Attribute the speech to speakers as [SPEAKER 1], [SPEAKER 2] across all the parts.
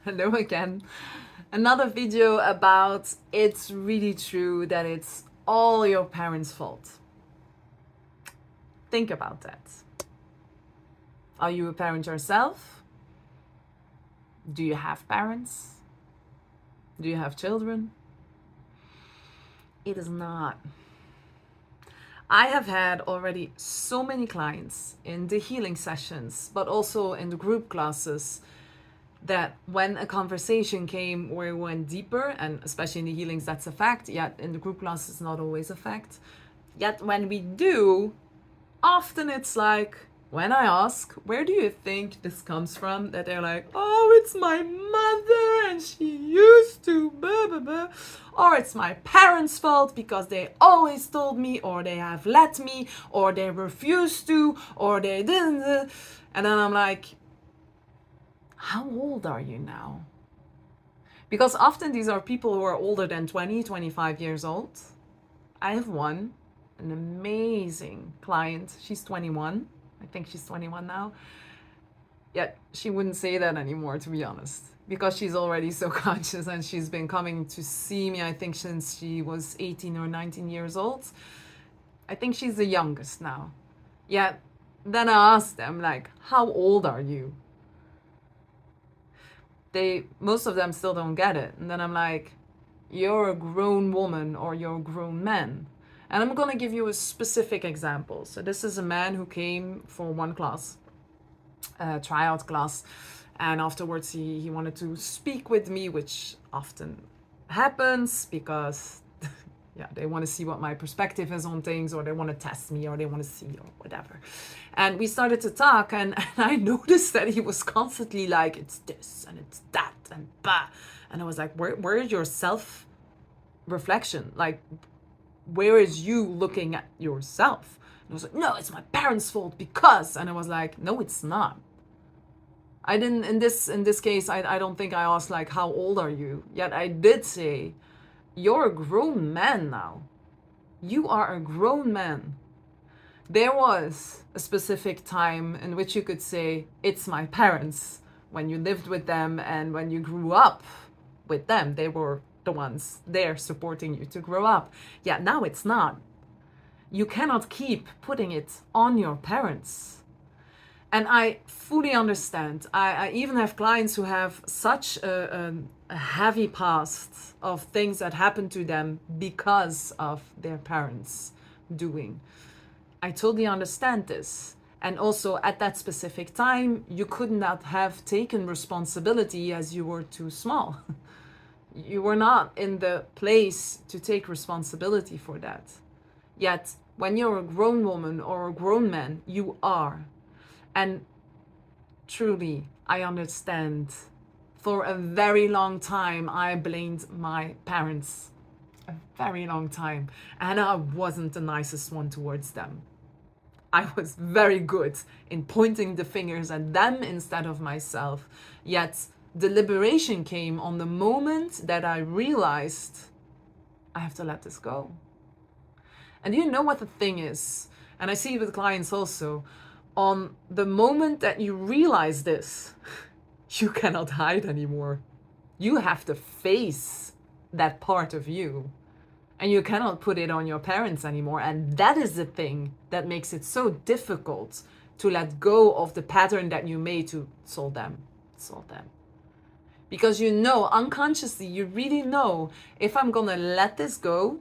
[SPEAKER 1] Hello again. Another video about it's really true that it's all your parents' fault. Think about that. Are you a parent yourself? Do you have parents? Do you have children? It is not. I have had already so many clients in the healing sessions, but also in the group classes, that when a conversation came where we went deeper, and especially in the healings, that's a fact, yet in the group class, it's not always a fact. Yet when we do, often it's like, when I ask, where do you think this comes from? That they're like, oh, it's my mother and she used to, blah, blah, blah. Or it's my parents' fault because they always told me, or they have let me, or they refused to, or they didn't. And then I'm like, how old are you now? Because often these are people who are older than 20, 25 years old. I have one, an amazing client. She's 21. I think she's 21 now. Yet she wouldn't say that anymore, to be honest, because she's already so conscious and she's been coming to see me, I think, since she was 18 or 19 years old. I think she's the youngest now. Yet then I asked them, like, how old are you? Most of them still don't get it. And then I'm like, you're a grown woman or you're a grown man. And I'm gonna give you a specific example. So this is a man who came for one class, a tryout class, and afterwards he wanted to speak with me, which often happens because yeah, they want to see what my perspective is on things, or they want to test me, or they want to see, or whatever. And we started to talk, and I noticed that he was constantly like, it's this and it's that and bah. And I was like, where is your self reflection? Like, where is you looking at yourself? And I was like, no, it's my parents' fault because. And I was like, no, it's not. I didn't in this case. I don't think I asked like, how old are you? Yet I did say, you're a grown man now. You are a grown man. There was a specific time in which you could say, it's my parents, when you lived with them and when you grew up with them. They were the ones there supporting you to grow up. Yeah, now it's not. You cannot keep putting it on your parents. And I fully understand. I even have clients who have such a heavy past of things that happened to them because of their parents doing. I totally understand this. And also at that specific time, you could not have taken responsibility as you were too small. You were not in the place to take responsibility for that. Yet, when you're a grown woman or a grown man, you are. And truly, I understand. For a very long time, I blamed my parents. A very long time. And I wasn't the nicest one towards them. I was very good in pointing the fingers at them instead of myself. Yet the liberation came on the moment that I realized I have to let this go. And you know what the thing is? And I see it with clients also. On the moment that you realize this, you cannot hide anymore. You have to face that part of you. And you cannot put it on your parents anymore. And that is the thing that makes it so difficult to let go of the pattern that you made to solve them. Because you know, unconsciously, you really know, if I'm gonna let this go,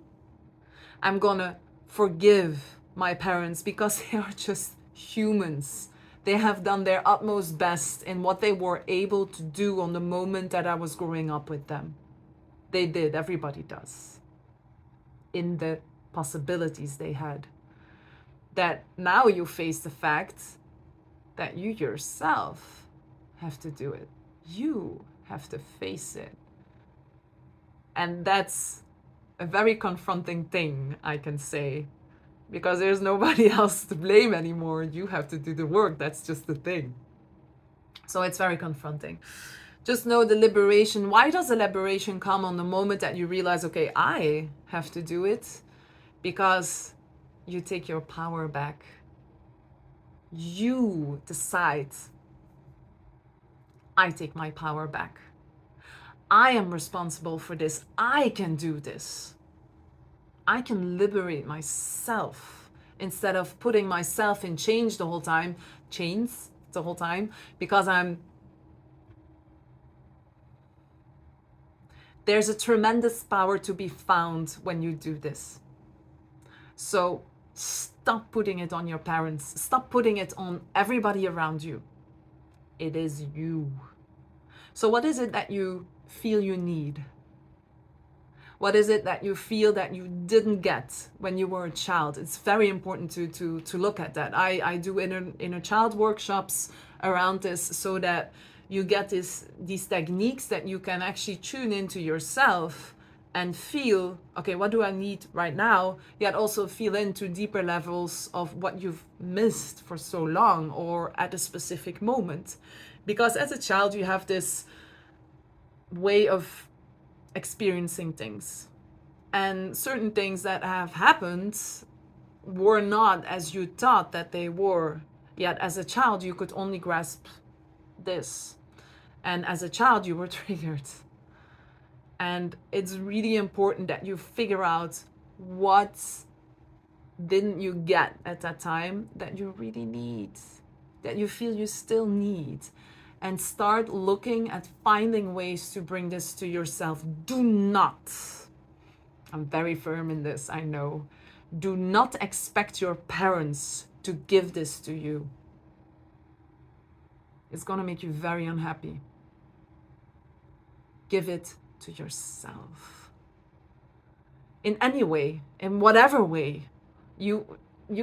[SPEAKER 1] I'm gonna forgive my parents because they are just humans. They have done their utmost best in what they were able to do on the moment that I was growing up with them. They did, everybody does, in the possibilities they had. That now you face the fact that you yourself have to do it. You have to face it. And that's a very confronting thing, I can say, because there's nobody else to blame anymore. You have to do the work. That's just the thing. So it's very confronting. Just know the liberation. Why does the liberation come on the moment that you realize, okay, I have to do it? Because you take your power back. You decide, I take my power back. I am responsible for this. I can do this. I can liberate myself instead of putting myself in chains the whole time, because there's a tremendous power to be found when you do this. So stop putting it on your parents. Stop putting it on everybody around you. It is you. So what is it that you feel you need? What is it that you feel that you didn't get when you were a child? It's very important to look at that. I do inner child workshops around this so that you get these techniques that you can actually tune into yourself and feel, okay, what do I need right now? Yet also feel into deeper levels of what you've missed for so long or at a specific moment. Because as a child, you have this way of experiencing things. And certain things that have happened were not as you thought that they were. Yet as a child, you could only grasp this. And as a child, you were triggered. And it's really important that you figure out what didn't you get at that time that you really need, that you feel you still need. And start looking at finding ways to bring this to yourself. Do not, I'm very firm in this, I know, do not expect your parents to give this to you. It's gonna make you very unhappy. Give it to yourself. In any way, in whatever way, you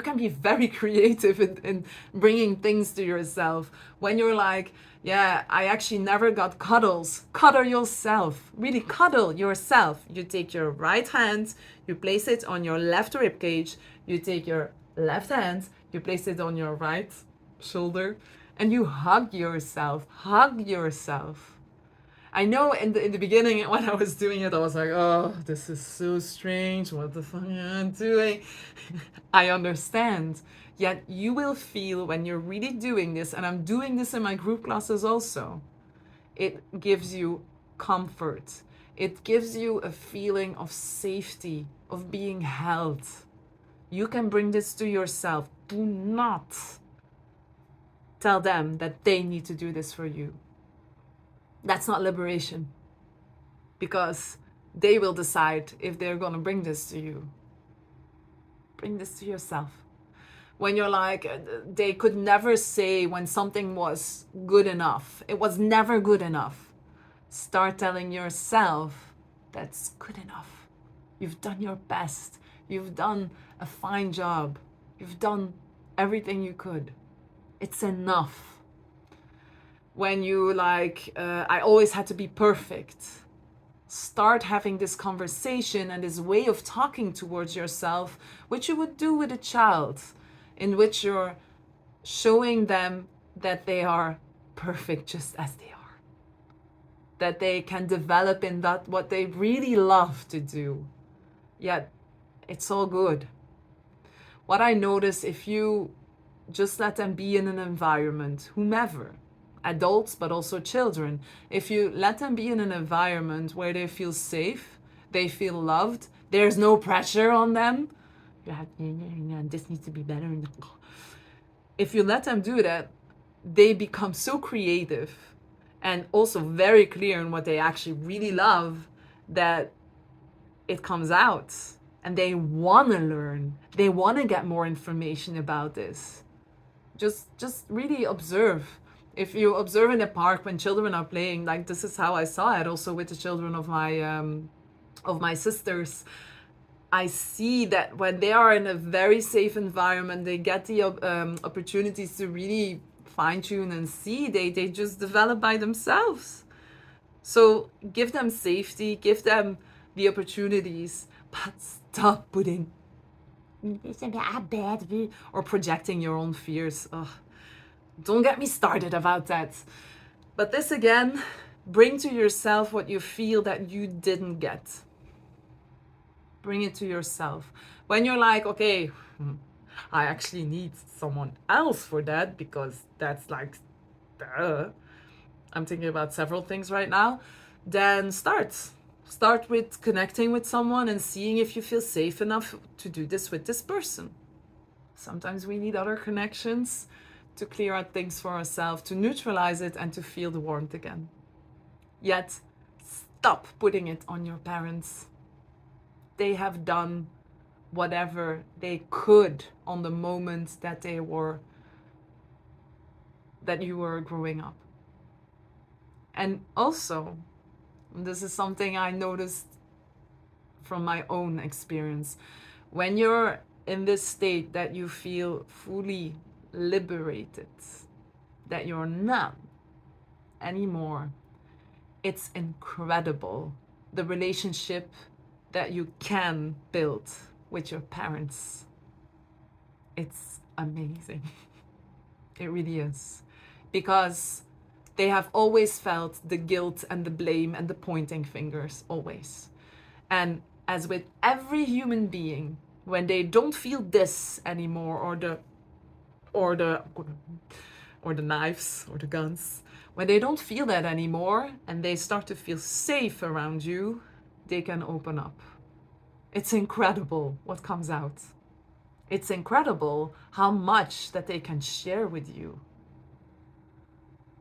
[SPEAKER 1] can be very creative in bringing things to yourself. When you're like, yeah, I actually never got cuddles. Cuddle yourself. Really cuddle yourself. You take your right hand, you place it on your left rib cage. You take your left hand, you place it on your right shoulder, and you hug yourself. Hug yourself. I know in the beginning when I was doing it, I was like, oh, this is so strange. What the fuck am I doing? I understand. Yet you will feel when you're really doing this, and I'm doing this in my group classes also, it gives you comfort. It gives you a feeling of safety, of being held. You can bring this to yourself. Do not tell them that they need to do this for you. That's not liberation, because they will decide if they're going to bring this to you. Bring this to yourself. When you're like, they could never say when something was good enough. It was never good enough. Start telling yourself that's good enough. You've done your best. You've done a fine job. You've done everything you could. It's enough. When you like, I always had to be perfect. Start having this conversation and this way of talking towards yourself, which you would do with a child, in which you're showing them that they are perfect just as they are. That they can develop in that what they really love to do. Yet it's all good. What I notice, if you just let them be in an environment, whomever, adults, but also children. If you let them be in an environment where they feel safe, they feel loved, there's no pressure on them. This needs to be better. If you let them do that, they become so creative and also very clear in what they actually really love that it comes out. And they want to learn. They want to get more information about this. Just really observe. If you observe in the park when children are playing, like this is how I saw it also with the children of my sisters. I see that when they are in a very safe environment, they get the opportunities to really fine tune and see. They just develop by themselves. So give them safety, give them the opportunities, but stop putting or projecting your own fears. Ugh. Don't get me started about that. But this again, bring to yourself what you feel that you didn't get. Bring it to yourself. When you're like, okay, I actually need someone else for that because that's like, duh. I'm thinking about several things right now. then start with connecting with someone and seeing if you feel safe enough to do this with this person. Sometimes we need other connections to clear out things for ourselves, to neutralize it and to feel the warmth again. Yet stop putting it on your parents. They have done whatever they could on the moment that you were growing up. And also, this is something I noticed from my own experience. When you're in this state that you feel fully liberated, that you're not anymore, it's incredible the relationship that you can build with your parents. It's amazing. It really is. Because they have always felt the guilt and the blame and the pointing fingers, always. And as with every human being, when they don't feel this anymore, or the knives or the guns, when they don't feel that anymore and they start to feel safe around you, they can open up. It's incredible what comes out. It's incredible how much that they can share with you.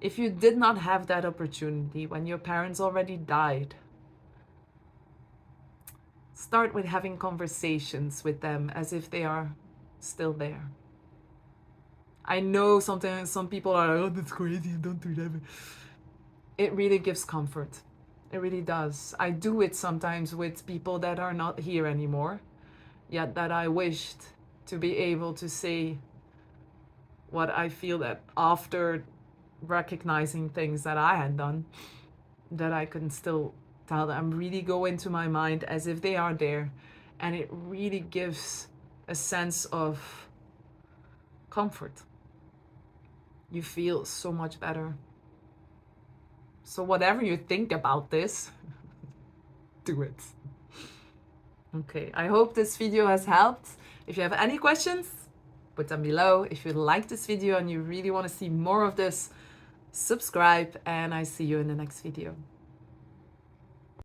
[SPEAKER 1] If you did not have that opportunity when your parents already died, start with having conversations with them as if they are still there. I know sometimes some people are like, oh, that's crazy, don't do that. It really gives comfort. It really does. I do it sometimes with people that are not here anymore, yet that I wished to be able to say what I feel, that after recognizing things that I had done, that I can still tell them, really go into my mind as if they are there. And it really gives a sense of comfort. You feel so much better. So whatever you think about this, do it. Okay, I hope this video has helped. If you have any questions, put them below. If you like this video and you really want to see more of this, subscribe, and I see you in the next video.